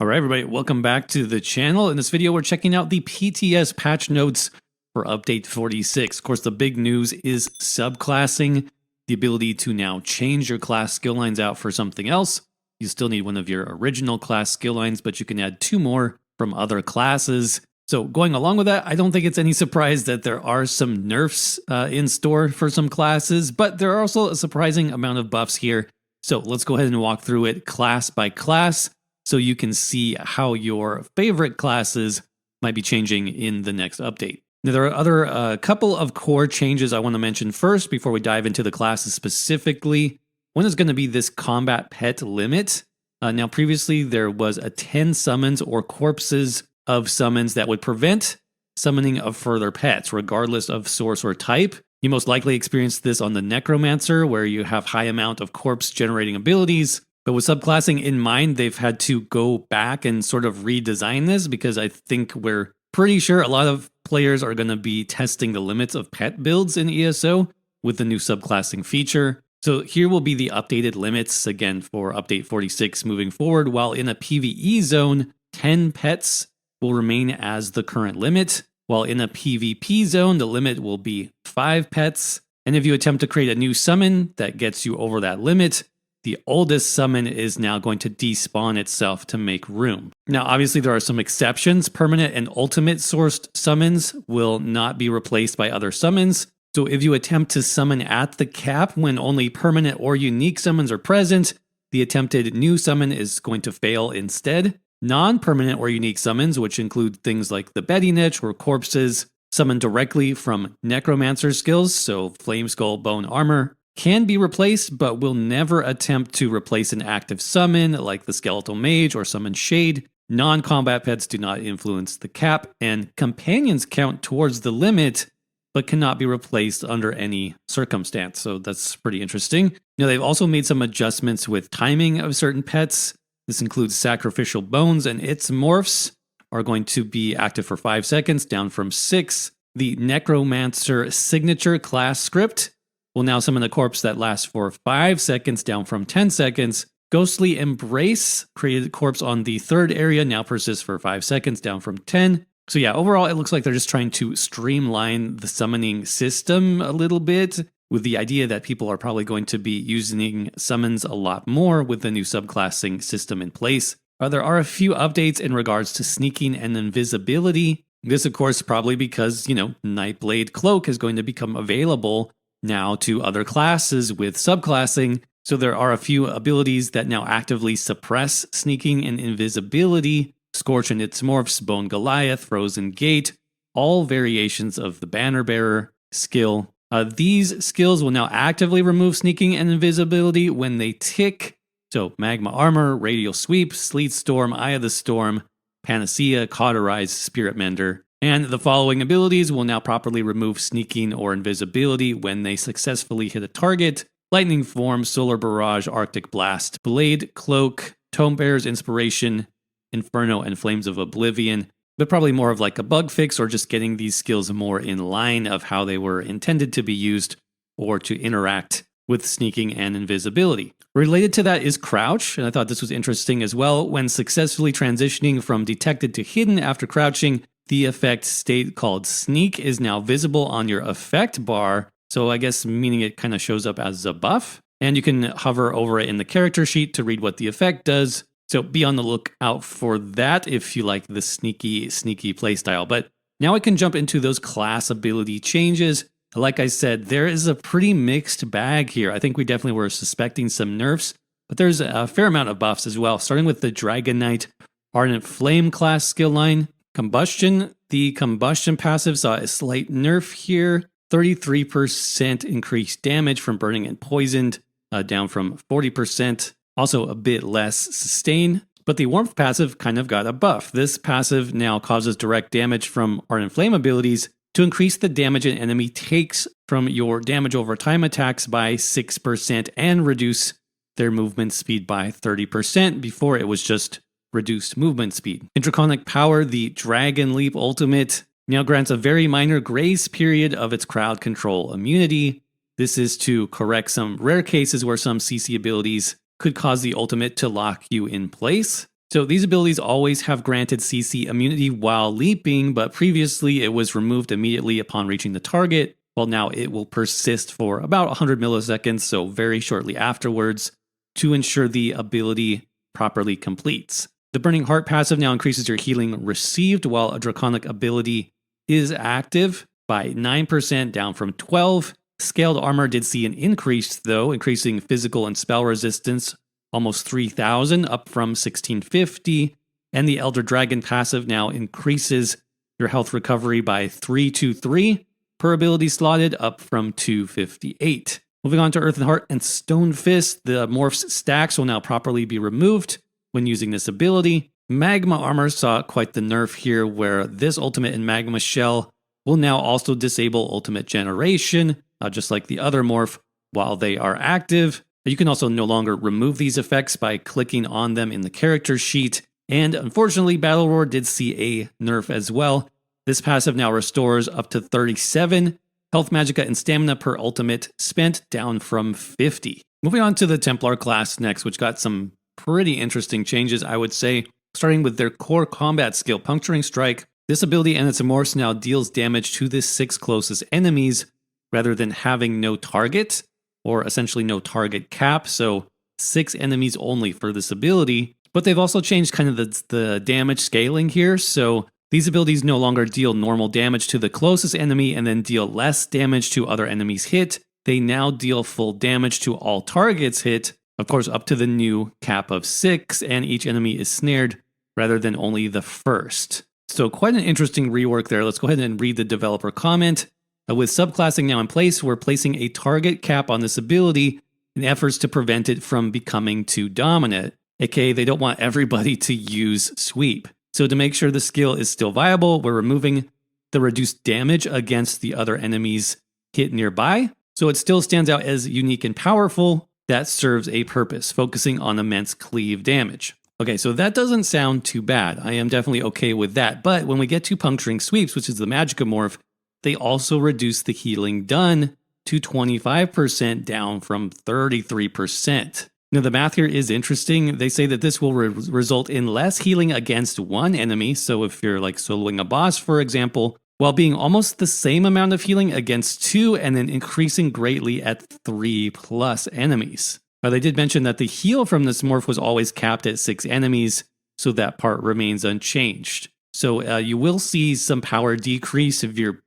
All right, everybody, welcome back to the channel. In this video, we're checking out the PTS patch notes for update 46. Of course, the big news is subclassing, the ability to now change your class skill lines out for something else. You still need one of your original class skill lines, but you can add 2 more from other classes. So going along with that, I don't think it's any surprise that there are some nerfs in store for some classes, but there are also a surprising amount of buffs here. So let's go ahead and walk through it class by class, so you can see how your favorite classes might be changing in the next update. Now, there are a couple of core changes I want to mention first before we dive into the classes specifically. One is going to be this combat pet limit. Now, previously there was a 10 summons or corpses of summons that would prevent summoning of further pets, regardless of source or type. You most likely experienced this on the Necromancer, where you have high amount of corpse generating abilities. But with subclassing in mind, they've had to go back and sort of redesign this, because I think we're pretty sure a lot of players are going to be testing the limits of pet builds in ESO with the new subclassing feature. So here will be the updated limits again for update 46 moving forward. While in a PvE zone, 10 pets will remain as the current limit, while in a PvP zone, the limit will be 5 pets. And if you attempt to create a new summon that gets you over that limit, the oldest summon is now going to despawn itself to make room. Now, obviously, there are some exceptions. Permanent and ultimate sourced summons will not be replaced by other summons. So if you attempt to summon at the cap when only permanent or unique summons are present, the attempted new summon is going to fail instead. Non-permanent or unique summons, which include things like the Betty Niche or corpses summoned directly from Necromancer skills, so Flame Skull, Bone Armor, can be replaced, but will never attempt to replace an active summon like the Skeletal Mage or Summon Shade. Non-combat pets do not influence the cap, and companions count towards the limit, but cannot be replaced under any circumstance. So that's pretty interesting. Now, they've also made some adjustments with timing of certain pets. This includes Sacrificial Bones and its morphs are going to be active for 5 seconds, down from 6. The Necromancer signature class script will now summon a corpse that lasts for 5 seconds, down from 10 seconds. Ghostly Embrace, created corpse on the 3rd area, now persists for 5 seconds, down from 10. So yeah, overall, it looks like they're just trying to streamline the summoning system a little bit, with the idea that people are probably going to be using summons a lot more with the new subclassing system in place. There are a few updates in regards to sneaking and invisibility. This, of course, probably because, Nightblade Cloak is going to become available now to other classes with subclassing. So there are a few abilities that now actively suppress sneaking and invisibility. Scorch and its morphs, Bone Goliath, Frozen Gate, all variations of the Banner Bearer skill. These skills will now actively remove sneaking and invisibility when they tick. So Magma Armor, Radial Sweep, Sleet Storm, Eye of the Storm, Panacea, Cauterize, Spirit Mender. And the following abilities will now properly remove sneaking or invisibility when they successfully hit a target: Lightning Form, Solar Barrage, Arctic Blast, Blade, Cloak, Tomebearer's Inspiration, Inferno, and Flames of Oblivion. But probably more of like a bug fix, or just getting these skills more in line of how they were intended to be used or to interact with sneaking and invisibility. Related to that is Crouch, and I thought this was interesting as well. When successfully transitioning from detected to hidden after crouching, the effect state called Sneak is now visible on your effect bar, so I guess meaning it kind of shows up as a buff, and you can hover over it in the character sheet to read what the effect does. So be on the lookout for that if you like the sneaky playstyle. But now I can jump into those class ability changes. Like I said, there is a pretty mixed bag here. I think we definitely were suspecting some nerfs, but there's a fair amount of buffs as well, starting with the Dragonknight Ardent Flame class skill line. Combustion, the Combustion passive saw a slight nerf here. 33% increased damage from burning and poisoned, down from 40%. Also a bit less sustain, but the Warmth passive kind of got a buff. This passive now causes direct damage from Ardent Flame abilities to increase the damage an enemy takes from your damage over time attacks by 6% and reduce their movement speed by 30%. Before, it was just reduced movement speed. In Draconic Power, the Dragon Leap ultimate now grants a very minor grace period of its crowd control immunity. This is to correct some rare cases where some CC abilities could cause the ultimate to lock you in place. So these abilities always have granted CC immunity while leaping, but previously it was removed immediately upon reaching the target. Well, now it will persist for about 100 milliseconds, so very shortly afterwards, to ensure the ability properly completes. The Burning Heart passive now increases your healing received while a Draconic ability is active by 9%, down from 12. Scaled Armor did see an increase, though, increasing physical and spell resistance almost 3,000, up from 1,650. And the Elder Dragon passive now increases your health recovery by 323 per ability slotted, up from 258. Moving on to Earthen Heart and Stone Fist, the morph's stacks will now properly be removed when using this ability. Magma Armor saw quite the nerf here, where this ultimate in Magma Shell will now also disable ultimate generation, just like the other morph, while they are active. You can also no longer remove these effects by clicking on them in the character sheet. And unfortunately, Battle Roar did see a nerf as well. This passive now restores up to 37 health, magicka, and stamina per ultimate spent, down from 50. Moving on to the Templar class next, which got some pretty interesting changes, I would say. Starting with their core combat skill, Puncturing Strike. This ability and its morphs now deals damage to the 6 closest enemies, rather than having no target, or essentially no target cap, so 6 enemies only for this ability. But they've also changed kind of the damage scaling here, so these abilities no longer deal normal damage to the closest enemy and then deal less damage to other enemies hit. They now deal full damage to all targets hit, of course up to the new cap of 6, and each enemy is snared rather than only the first. So quite an interesting rework there. Let's go ahead and read the developer comment. With subclassing now in place, we're placing a target cap on this ability in efforts to prevent it from becoming too dominant. AKA, they don't want everybody to use sweep. So to make sure the skill is still viable, we're removing the reduced damage against the other enemies hit nearby. So it still stands out as unique and powerful. That serves a purpose, focusing on immense cleave damage. Okay, so that doesn't sound too bad. I am definitely okay with that. But when we get to Puncturing Sweeps, which is the magicka morph, they also reduce the healing done to 25%, down from 33%. Now, the math here is interesting. They say that this will result in less healing against one enemy. So if you're like soloing a boss, for example, while being almost the same amount of healing against 2 and then increasing greatly at 3+ enemies. They did mention that the heal from this morph was always capped at 6 enemies, so that part remains unchanged. So you will see some power decrease if you're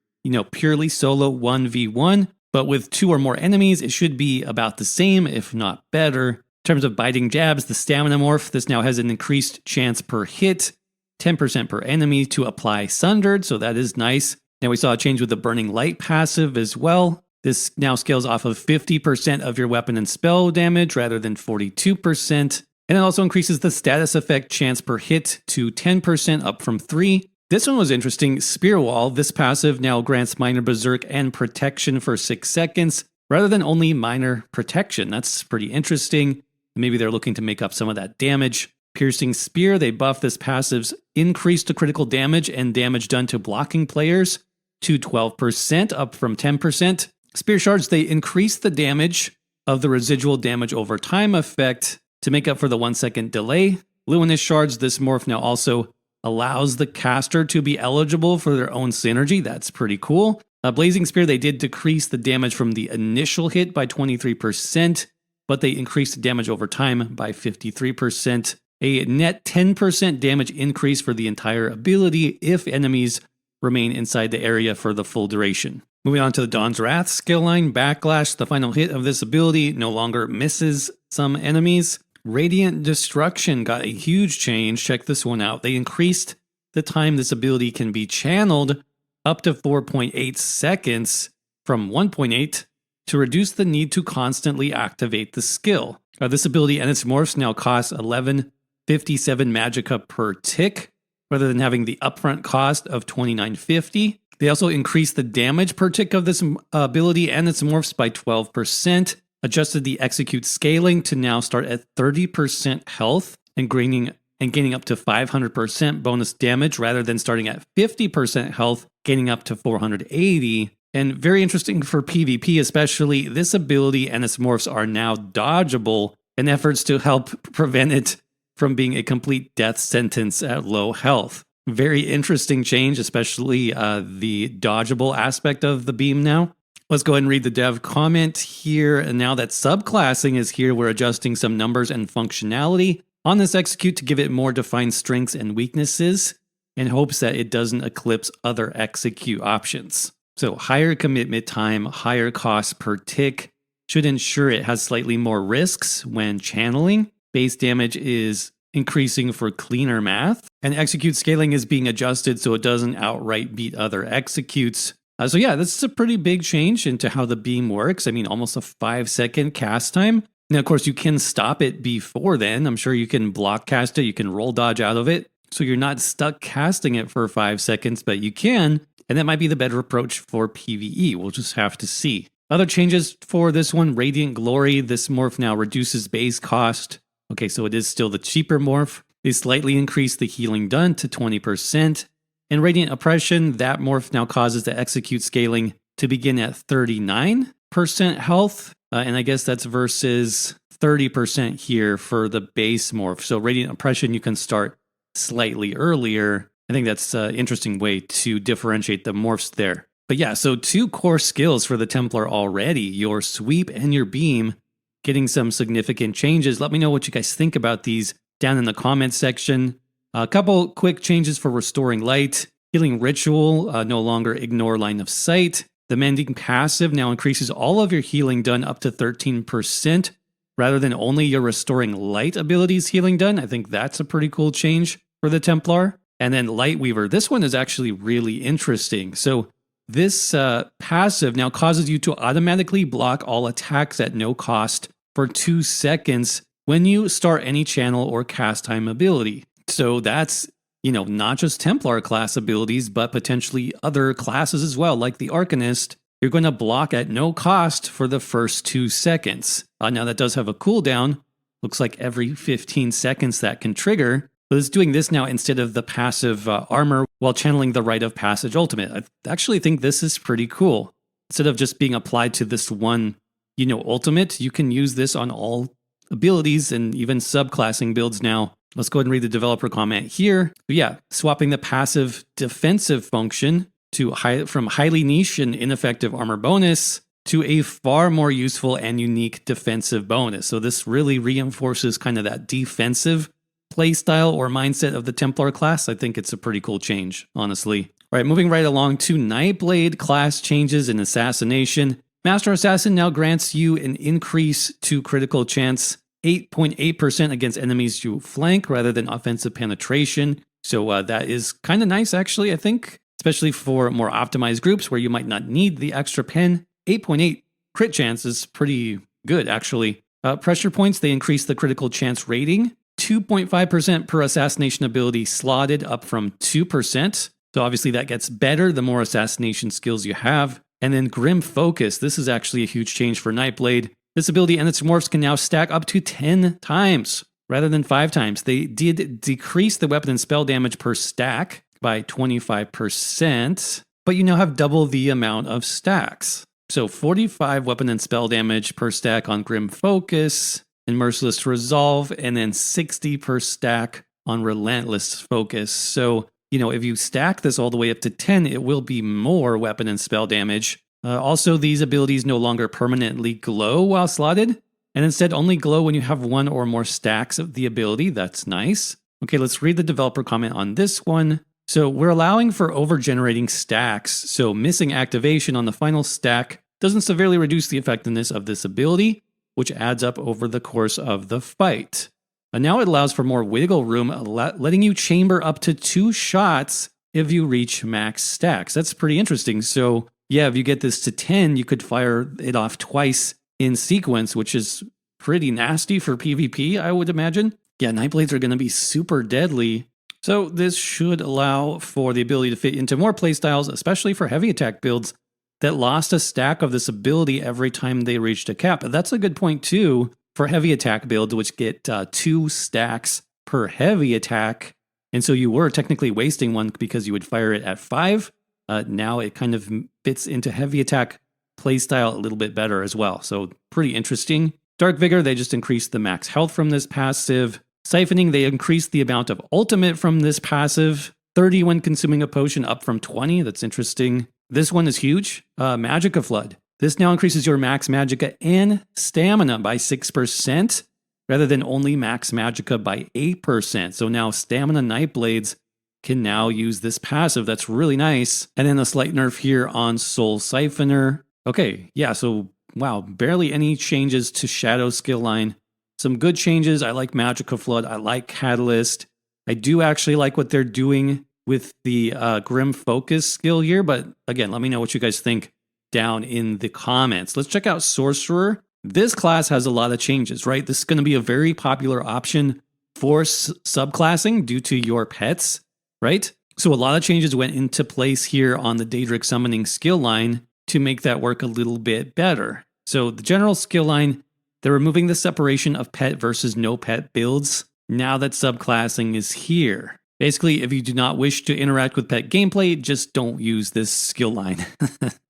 purely solo 1v1, but with 2 or more enemies, it should be about the same, if not better. In terms of biting jabs, the stamina morph, this now has an increased chance per hit, 10% per enemy to apply Sundered, so that is nice. Now we saw a change with the Burning Light passive as well. This now scales off of 50% of your weapon and spell damage rather than 42%. And it also increases the status effect chance per hit to 10%, up from 3%. This one was interesting. Spear Wall, this passive now grants minor berserk and protection for 6 seconds, rather than only minor protection. That's pretty interesting. Maybe they're looking to make up some of that damage. Piercing Spear, they buff this passive's increase to critical damage and damage done to blocking players to 12%, up from 10%. Spear Shards, they increase the damage of the residual damage over time effect to make up for the 1-second delay. Luminous Shards, this morph now also allows the caster to be eligible for their own synergy. That's pretty cool. Blazing Spear, they did decrease the damage from the initial hit by 23%, but they increased the damage over time by 53%. A net 10% damage increase for the entire ability if enemies remain inside the area for the full duration. Moving on to the Dawn's Wrath skill line, Backlash, the final hit of this ability no longer misses some enemies. Radiant Destruction got a huge change. Check this one out. They increased the time this ability can be channeled up to 4.8 seconds from 1.8 to reduce the need to constantly activate the skill. This ability and its morphs now cost 1157 magicka per tick, rather than having the upfront cost of 2950. They also increased the damage per tick of this ability and its morphs by 12%, adjusted the execute scaling to now start at 30% health and gaining up to 500% bonus damage, rather than starting at 50% health, gaining up to 480. And very interesting for PvP especially, this ability and its morphs are now dodgeable in efforts to help prevent it from being a complete death sentence at low health. Very interesting change, especially the dodgeable aspect of the beam now. Let's go ahead and read the dev comment here. And now that subclassing is here, we're adjusting some numbers and functionality on this execute to give it more defined strengths and weaknesses in hopes that it doesn't eclipse other execute options. So higher commitment time, higher cost per tick should ensure it has slightly more risks when channeling. Base damage is increasing for cleaner math, and execute scaling is being adjusted so it doesn't outright beat other executes. So yeah, this is a pretty big change into how the beam works. I mean, almost a 5-second cast time. Now, of course, you can stop it before then. I'm sure you can block cast it, you can roll dodge out of it, so you're not stuck casting it for 5 seconds, but you can, and that might be the better approach for PvE. We'll just have to see. Other changes for this one, Radiant Glory. This morph now reduces base cost. Okay, so it is still the cheaper morph. They slightly increased the healing done to 20%. And Radiant Oppression, that morph now causes the execute scaling to begin at 39% health. And I guess that's versus 30% here for the base morph. So Radiant Oppression, you can start slightly earlier. I think that's an interesting way to differentiate the morphs there. But yeah, so 2 core skills for the Templar already, your sweep and your beam, getting some significant changes. Let me know what you guys think about these down in the comments section. A couple quick changes for restoring light. Healing Ritual, no longer ignore line of sight. The Mending passive now increases all of your healing done up to 13%, rather than only your restoring light abilities healing done. I think that's a pretty cool change for the Templar. And then Lightweaver, this one is actually really interesting. So this passive now causes you to automatically block all attacks at no cost for 2 seconds when you start any channel or cast time ability. So that's, not just Templar class abilities, but potentially other classes as well, like the Arcanist. You're going to block at no cost for the first 2 seconds. Now that does have a cooldown. Looks like every 15 seconds that can trigger. But it's doing this now instead of the passive armor while channeling the Rite of Passage ultimate. I actually think this is pretty cool. Instead of just being applied to this one, ultimate, you can use this on all abilities and even subclassing builds now. Let's go ahead and read the developer comment here. But yeah, swapping the passive defensive function from highly niche and ineffective armor bonus to a far more useful and unique defensive bonus. So this really reinforces kind of that defensive playstyle or mindset of the Templar class. I think it's a pretty cool change, honestly. All right, moving right along to Nightblade class changes in Assassination. Master Assassin now grants you an increase to critical chance 8.8% against enemies you flank rather than offensive penetration. So that is kind of nice, actually, I think, especially for more optimized groups where you might not need the extra pen. 8.8 crit chance is pretty good, actually. Pressure points, they increase the critical chance rating. 2.5% per assassination ability slotted, up from 2%. So obviously that gets better the more assassination skills you have. And then Grim Focus, this is actually a huge change for Nightblade. This ability and its morphs can now stack up to 10 times rather than 5 times. They did decrease the weapon and spell damage per stack by 25%, but you now have double the amount of stacks. So 45 weapon and spell damage per stack on Grim Focus and Merciless Resolve, and then 60 per stack on Relentless Focus. So, if you stack this all the way up to 10, it will be more weapon and spell damage. Also, these abilities no longer permanently glow while slotted, and instead only glow when you have 1 or more stacks of the ability. That's nice. Okay, let's read the developer comment on this one. So we're allowing for over-generating stacks, so missing activation on the final stack doesn't severely reduce the effectiveness of this ability, which adds up over the course of the fight. And now it allows for more wiggle room, letting you chamber up to 2 shots if you reach max stacks. That's pretty interesting. So yeah, if you get this to 10, you could fire it off twice in sequence, which is pretty nasty for PvP, I would imagine. Yeah, Nightblades are going to be super deadly. So this should allow for the ability to fit into more playstyles, especially for heavy attack builds that lost a stack of this ability every time they reached a cap. That's a good point too for heavy attack builds, which get 2 stacks per heavy attack. And so you were technically wasting one because you would fire it at 5. Now it kind of fits into heavy attack playstyle a little bit better as well. So pretty interesting. Dark Vigor, they just increased the max health from this passive. Siphoning, they increased the amount of ultimate from this passive. 30 when consuming a potion, up from 20. That's interesting. This one is huge. Magicka Flood. This now increases your max magicka and stamina by 6%, rather than only max magicka by 8%. So now stamina Nightblades can now use this passive. That's really nice. And then a slight nerf here on Soul Siphoner. Okay, yeah, so wow, barely any changes to Shadow skill line. Some good changes. I like Magicka Flood. I like Catalyst. I do actually like what they're doing with the Grim Focus skill here. But again, let me know what you guys think down in the comments. Let's check out Sorcerer. This class has a lot of changes, right? This is going to be a very popular option for subclassing due to your pets, right? So a lot of changes went into place here on the Daedric Summoning skill line to make that work a little bit better. So the general skill line, they're removing the separation of pet versus no pet builds now that subclassing is here. Basically, if you do not wish to interact with pet gameplay, just don't use this skill line.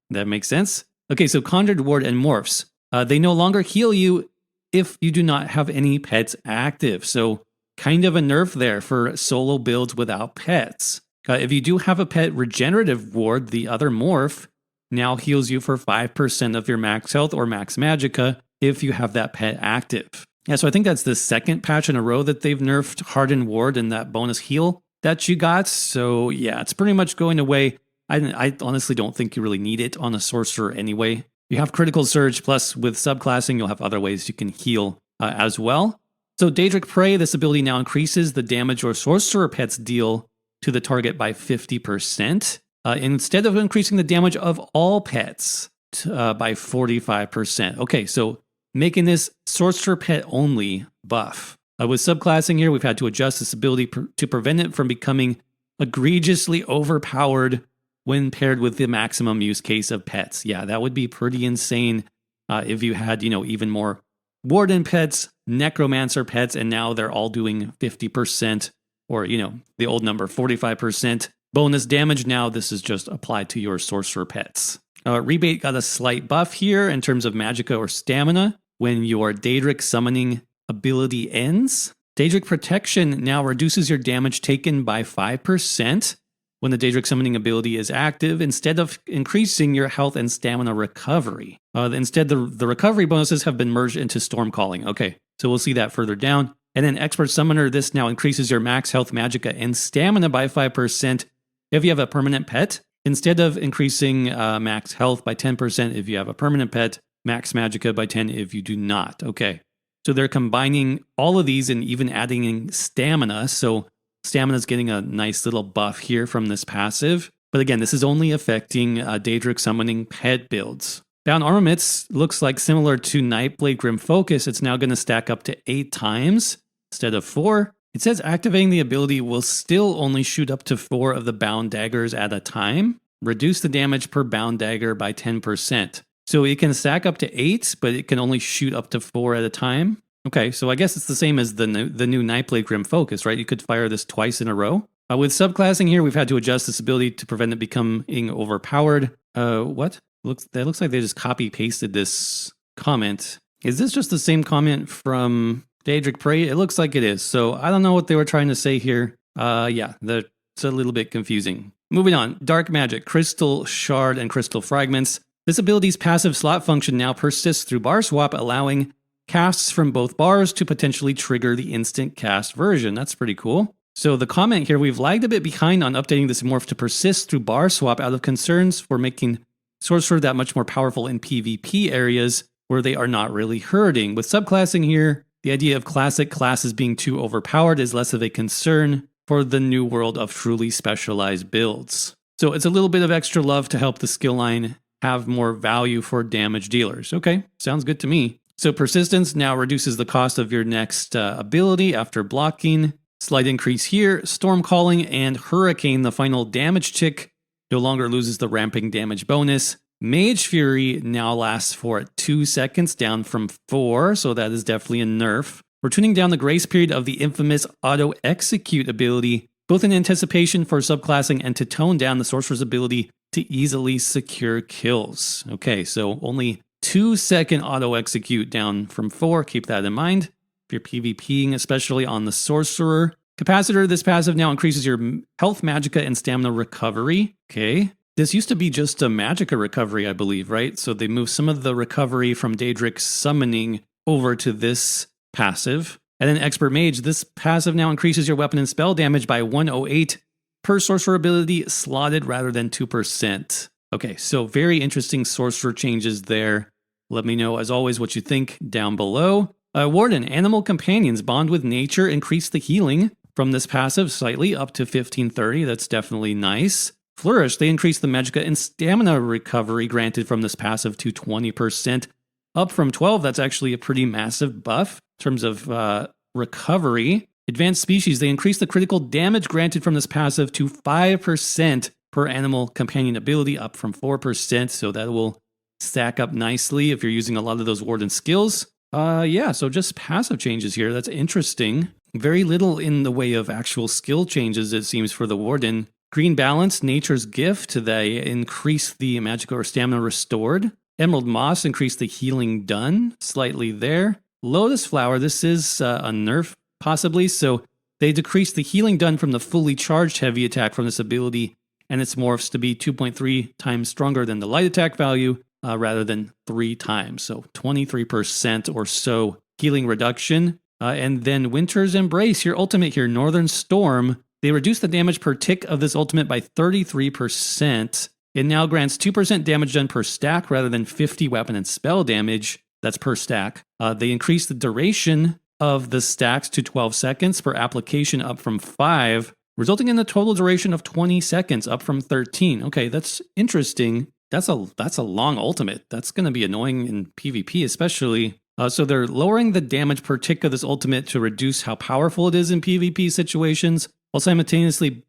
That makes sense? Okay, so Conjured Ward and Morphs. They no longer heal you if you do not have any pets active. So kind of a nerf there for solo builds without pets. If you do have a pet, Regenerative Ward, the other morph, now heals you for 5% of your max health or max magicka if you have that pet active. Yeah, so I think that's the second patch in a row that they've nerfed Hardened Ward and that bonus heal that you got. So yeah, it's pretty much going away. I honestly don't think you really need it on a Sorcerer anyway. You have Critical Surge, plus with subclassing, you'll have other ways you can heal as well. So Daedric Prey, this ability now increases the damage your Sorcerer pets deal to the target by 50%, instead of increasing the damage of all pets by 45%. Okay, so making this Sorcerer pet only buff. With subclassing here, we've had to adjust this ability to prevent it from becoming egregiously overpowered when paired with the maximum use case of pets. Yeah, that would be pretty insane if you had, even more Warden pets, Necromancer pets, and now they're all doing 50% or, the old number, 45% bonus damage. Now this is just applied to your Sorcerer pets. Rebate got a slight buff here in terms of magicka or stamina when your Daedric Summoning ability ends. Daedric Protection now reduces your damage taken by 5% when the Daedric Summoning ability is active, instead of increasing your health and stamina recovery. Instead, the recovery bonuses have been merged into Storm Calling. Okay, so we'll see that further down. And then Expert Summoner, this now increases your max health, magicka, and stamina by 5% if you have a permanent pet, instead of increasing max health by 10% if you have a permanent pet, max magicka by 10 if you do not. Okay, so they're combining all of these and even adding in stamina. So stamina is getting a nice little buff here from this passive. But again, this is only affecting Daedric Summoning pet builds. Bound Armaments looks like similar to Nightblade Grim Focus. It's now going to stack up to 8 times instead of 4. It says activating the ability will still only shoot up to 4 of the bound daggers at a time. Reduce the damage per bound dagger by 10%. So it can stack up to 8, but it can only shoot up to 4 at a time. Okay, so I guess it's the same as the new Nightblade Grim Focus, right? You could fire this twice in a row. With subclassing here, we've had to adjust this ability to prevent it becoming overpowered. What? That looks like they just copy-pasted this comment. Is this just the same comment from Daedric Prey? It looks like it is. So I don't know what they were trying to say here. Yeah, it's a little bit confusing. Moving on, Dark Magic, Crystal Shard, and Crystal Fragments. This ability's passive slot function now persists through bar swap, allowing casts from both bars to potentially trigger the instant cast version. That's pretty cool. So the comment here, we've lagged a bit behind on updating this morph to persist through bar swap out of concerns for making Sorcerer that much more powerful in PvP areas where they are not really hurting. With subclassing here, the idea of classic classes being too overpowered is less of a concern for the new world of truly specialized builds. So it's a little bit of extra love to help the skill line have more value for damage dealers. Okay, sounds good to me. So Persistence now reduces the cost of your next ability after blocking. Slight increase here. Storm Calling and Hurricane, the final damage tick, no longer loses the ramping damage bonus. Mage Fury now lasts for 2 seconds, down from 4, so that is definitely a nerf. We're tuning down the grace period of the infamous Auto Execute ability, both in anticipation for subclassing and to tone down the Sorcerer's ability to easily secure kills. Okay, so only 2-second auto execute down from 4. Keep that in mind. if you're PvPing, especially on the Sorcerer. Capacitor, this passive now increases your health, magicka, and stamina recovery. Okay. This used to be just a magicka recovery, I believe, right? So they moved some of the recovery from Daedric's summoning over to this passive. And then Expert Mage, this passive now increases your weapon and spell damage by 108 per sorcerer ability slotted rather than 2%. Okay, so very interesting sorcerer changes there. Let me know, as always, what you think down below. Warden, Animal Companions, bond with nature, increase the healing from this passive slightly up to 1530. That's definitely nice. Flourish, they increase the magicka and stamina recovery granted from this passive to 20%, up from 12. That's actually a pretty massive buff in terms of recovery. Advanced Species, they increase the critical damage granted from this passive to 5% per animal companion ability, up from 4%, so that will stack up nicely if you're using a lot of those Warden skills. Yeah, so just passive changes here. That's interesting. Very little in the way of actual skill changes, it seems, for the Warden. Green Balance, Nature's Gift, they increase the magicka or stamina restored. Emerald Moss, increase the healing done slightly there. Lotus Flower, this is a nerf possibly, so they decrease the healing done from the fully charged heavy attack from this ability, and its morphs to be 2.3 times stronger than the light attack value rather than 3 times, so 23% or so healing reduction. And then Winter's Embrace, your ultimate here, Northern Storm, they reduce the damage per tick of this ultimate by 33%. It now grants 2% damage done per stack rather than 50 weapon and spell damage. That's per stack. They increase the duration of the stacks to 12 seconds per application, up from 5, resulting in a total duration of 20 seconds, up from 13. Okay, that's interesting. That's a long ultimate. That's going to be annoying in PvP especially. So they're lowering the damage per tick of this ultimate to reduce how powerful it is in PvP situations, while simultaneously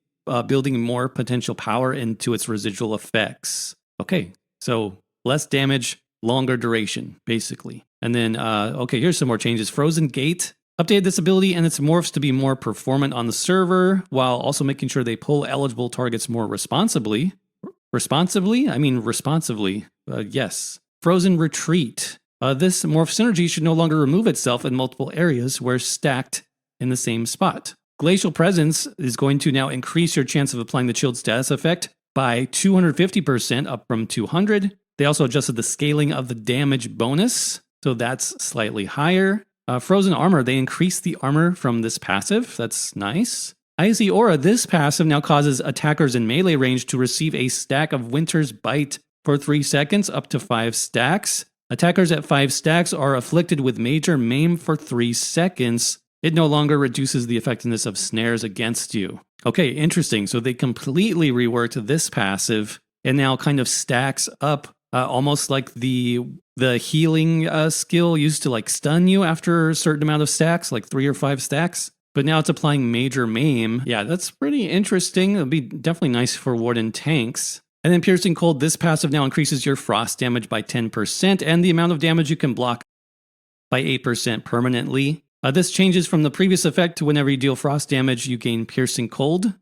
building more potential power into its residual effects. Okay, so less damage, longer duration, basically. And then, okay, here's some more changes. Frozen Gate updated this ability and its morphs to be more performant on the server, while also making sure they pull eligible targets more responsibly. Responsibly? I mean responsively. Yes. Frozen Retreat. This morph synergy should no longer remove itself in multiple areas where stacked in the same spot. Glacial Presence is going to now increase your chance of applying the chilled status effect by 250%, up from 200. They also adjusted the scaling of the damage bonus, so that's slightly higher. Frozen Armor, they increased the armor from this passive. That's nice. Icy Aura, this passive now causes attackers in melee range to receive a stack of Winter's Bite for 3 seconds, up to 5 stacks. Attackers at 5 stacks are afflicted with Major Maim for 3 seconds. It no longer reduces the effectiveness of snares against you. Okay, interesting. So they completely reworked this passive and now kind of stacks up almost like the healing skill used to like stun you after a certain amount of stacks, like 3 or 5 stacks. But now it's applying Major Maim. Yeah, that's pretty interesting. It'll be definitely nice for Warden tanks. And then Piercing Cold, this passive now increases your frost damage by 10% and the amount of damage you can block by 8% permanently. This changes from the previous effect to whenever you deal frost damage, you gain Piercing Cold.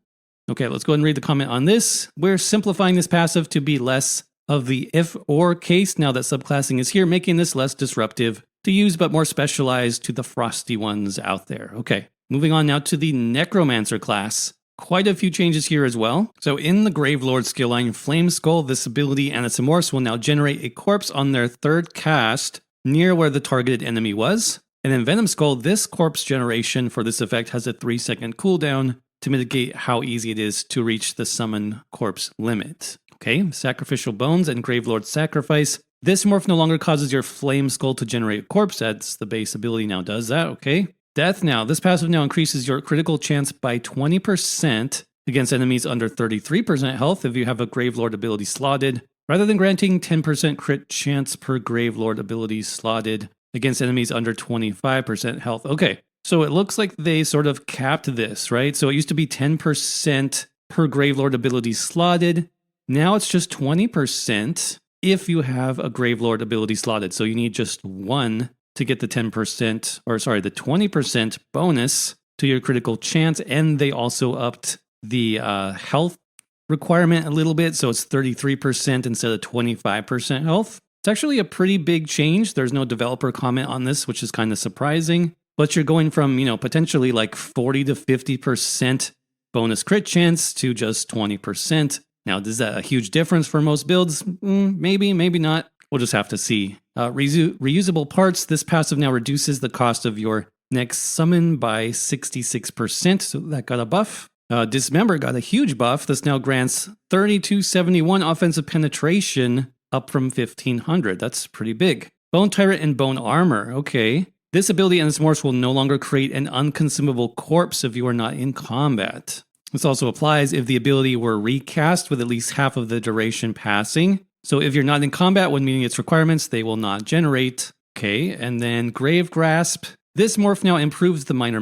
Okay, let's go ahead and read the comment on this. We're simplifying this passive to be less of the if-or case now that subclassing is here, making this less disruptive to use but more specialized to the frosty ones out there. Okay, moving on now to the Necromancer class. Quite a few changes here as well. So in the Gravelord skill line, Flame Skull, this ability and its morphs will now generate a corpse on their 3rd cast near where the targeted enemy was. And then Venom Skull, this corpse generation for this effect has a 3-second cooldown to mitigate how easy it is to reach the summon corpse limit. Okay, Sacrificial Bones and Gravelord Sacrifice. This morph no longer causes your Flame Skull to generate a corpse. That's the base ability now does that, okay? Death Now. This passive now increases your critical chance by 20% against enemies under 33% health if you have a Gravelord ability slotted, rather than granting 10% crit chance per Gravelord ability slotted against enemies under 25% health. Okay, so it looks like they sort of capped this, right? So it used to be 10% per Gravelord ability slotted. Now it's just 20% if you have a Gravelord ability slotted. So you need just 1 to get the 10%, or sorry, the 20% bonus to your critical chance. And they also upped the health requirement a little bit. So it's 33% instead of 25% health. It's actually a pretty big change. There's no developer comment on this, which is kind of surprising. but you're going from, potentially like 40 to 50% bonus crit chance to just 20%. Now, is that a huge difference for most builds? Maybe, maybe not. We'll just have to see. Reusable parts. This passive now reduces the cost of your next summon by 66%, so that got a buff. Dismember got a huge buff. This now grants 3271 offensive penetration, up from 1500. That's pretty big. Bone Tyrant and Bone Armor. Okay. This ability and its morphs will no longer create an unconsumable corpse if you are not in combat. This also applies if the ability were recast with at least half of the duration passing. So if you're not in combat when meeting its requirements, they will not generate. Okay, and then Grave Grasp. This morph now improves the minor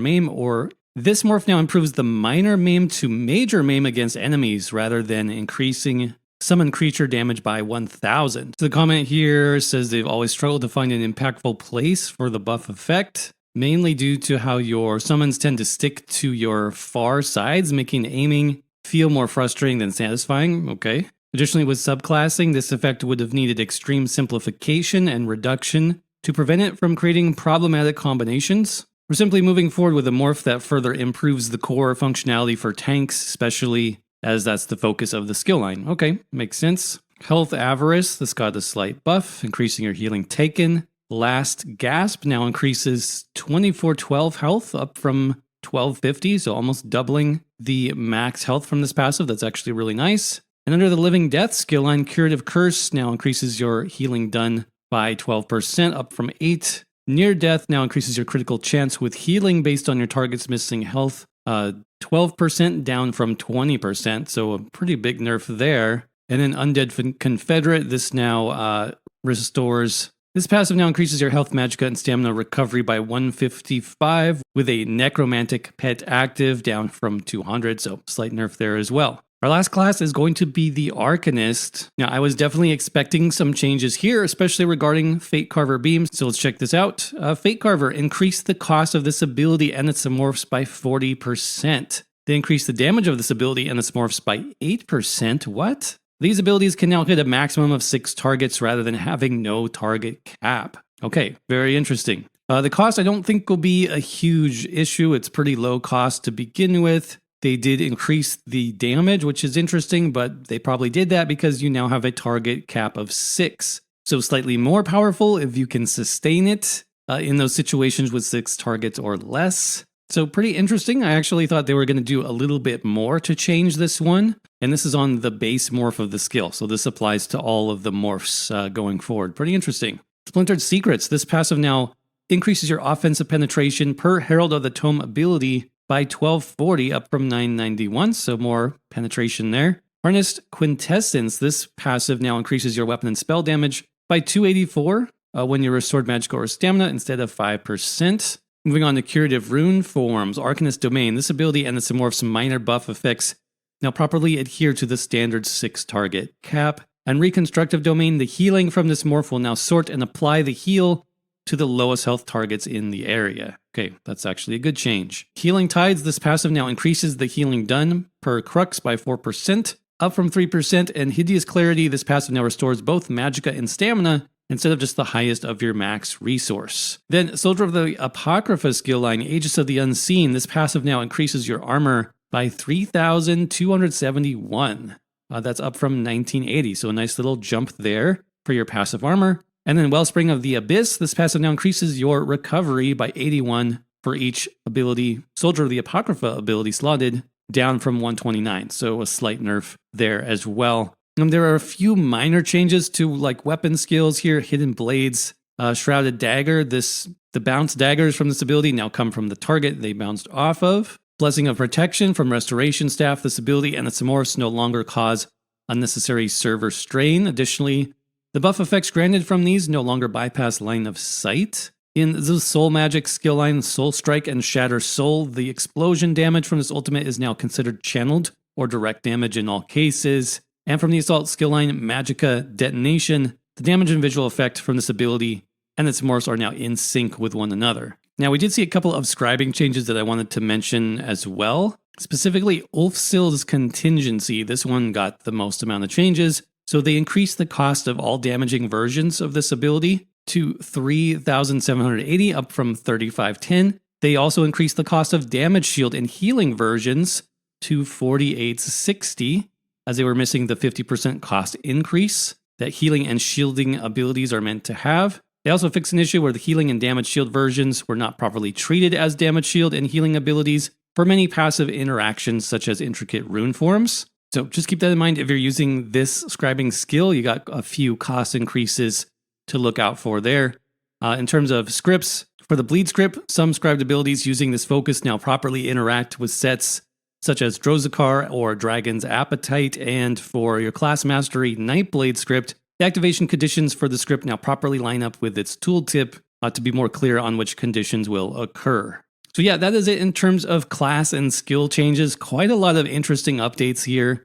maim to major maim against enemies rather than increasing summon creature damage by 1000. So the comment here says they've always struggled to find an impactful place for the buff effect, mainly due to how your summons tend to stick to your far sides, making aiming feel more frustrating than satisfying. Okay. Additionally, with subclassing, this effect would have needed extreme simplification and reduction to prevent it from creating problematic combinations. We're simply moving forward with a morph that further improves the core functionality for tanks, especially as that's the focus of the skill line. Okay, makes sense. Health Avarice, this got a slight buff, increasing your healing taken. Last Gasp now increases 2412 health, up from 1250, so almost doubling the max health from this passive. That's actually really nice. And under the Living Death skill line, Curative Curse now increases your healing done by 12%, up from 8. Near Death now increases your critical chance with healing based on your target's missing health, 12% down from 20%, so a pretty big nerf there. And then Undead Confederate, this now restores. This passive now increases your health, magicka, and stamina recovery by 155 with a necromantic pet active down from 200, so slight nerf there as well. Our last class is going to be the Arcanist. Now, I was definitely expecting some changes here, especially regarding Fate Carver beams, so let's check this out. Fate Carver increased the cost of this ability and its morphs by 40%. They increased the damage of this ability and its morphs by 8%. What? These abilities can now hit a maximum of 6 targets rather than having no target cap. Okay, very interesting. The cost I don't think will be a huge issue. It's pretty low cost to begin with. They did increase the damage, which is interesting, but they probably did that because you now have a target cap of 6. So slightly more powerful if you can sustain it in those situations with 6 targets or less. So pretty interesting. I actually thought they were going to do a little bit more to change this one. And this is on the base morph of the skill. So this applies to all of the morphs going forward. Pretty interesting. Splintered Secrets. This passive now increases your offensive penetration per Herald of the Tome ability by 1240, up from 991, so more penetration there. Harnessed Quintessence, this passive now increases your weapon and spell damage by 284 when you're restored magicka or stamina instead of 5%. Moving on to Curative Rune Forms, Arcanist Domain. This ability and its morphs minor buff effects now properly adhere to the standard 6 target cap. And Reconstructive Domain, the healing from this morph will now sort and apply the heal to the lowest health targets in the area. Okay, that's actually a good change. Healing Tides, this passive now increases the healing done per crux by 4%, up from 3%, and Hideous Clarity, this passive now restores both magicka and stamina instead of just the highest of your max resource. Then Soldier of the Apocrypha skill line, Aegis of the Unseen, this passive now increases your armor by 3,271. That's up from 1980, so a nice little jump there for your passive armor. And then Wellspring of the Abyss, this passive now increases your recovery by 81 for each ability, Soldier of the Apocrypha ability slotted, down from 129, so a slight nerf there as well. And there are a few minor changes to like weapon skills here, Hidden Blades, Shrouded Dagger, the bounce daggers from this ability now come from the target they bounced off of. Blessing of Protection from Restoration Staff, this ability and its morphs no longer cause unnecessary server strain. Additionally, the buff effects granted from these no longer bypass line of sight. In the Soul Magic skill line, Soul Strike and Shatter Soul, the explosion damage from this ultimate is now considered channeled or direct damage in all cases. And from the Assault skill line, Magicka Detonation, the damage and visual effect from this ability and its morphs are now in sync with one another. Now, we did see a couple of scribing changes that I wanted to mention as well. Specifically, Ulfsild's Contingency. This one got the most amount of changes. So they increased the cost of all damaging versions of this ability to 3,780, up from 3,510. They also increased the cost of damage shield and healing versions to 4,860, as they were missing the 50% cost increase that healing and shielding abilities are meant to have. They also fixed an issue where the healing and damage shield versions were not properly treated as damage shield and healing abilities for many passive interactions such as intricate rune forms. So just keep that in mind if you're using this scribing skill. You got a few cost increases to look out for there. In terms of scripts, for the bleed script, some scribed abilities using this focus now properly interact with sets such as Drozikar or Dragon's Appetite, and for your class mastery Nightblade script, the activation conditions for the script now properly line up with its tooltip to be more clear on which conditions will occur. So yeah, that is it in terms of class and skill changes. Quite a lot of interesting updates here.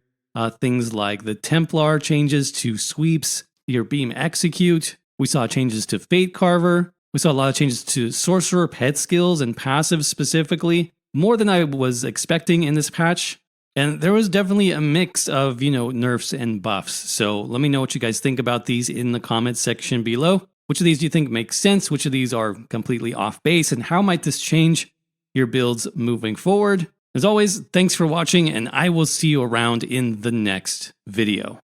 Things like the Templar changes to sweeps, your beam execute. We saw changes to Fate Carver. We saw a lot of changes to Sorcerer pet skills and passives specifically. More than I was expecting in this patch. And there was definitely a mix of, nerfs and buffs. So let me know what you guys think about these in the comments section below. Which of these do you think makes sense? Which of these are completely off base? And how might this change your builds moving forward? As always, thanks for watching, and I will see you around in the next video.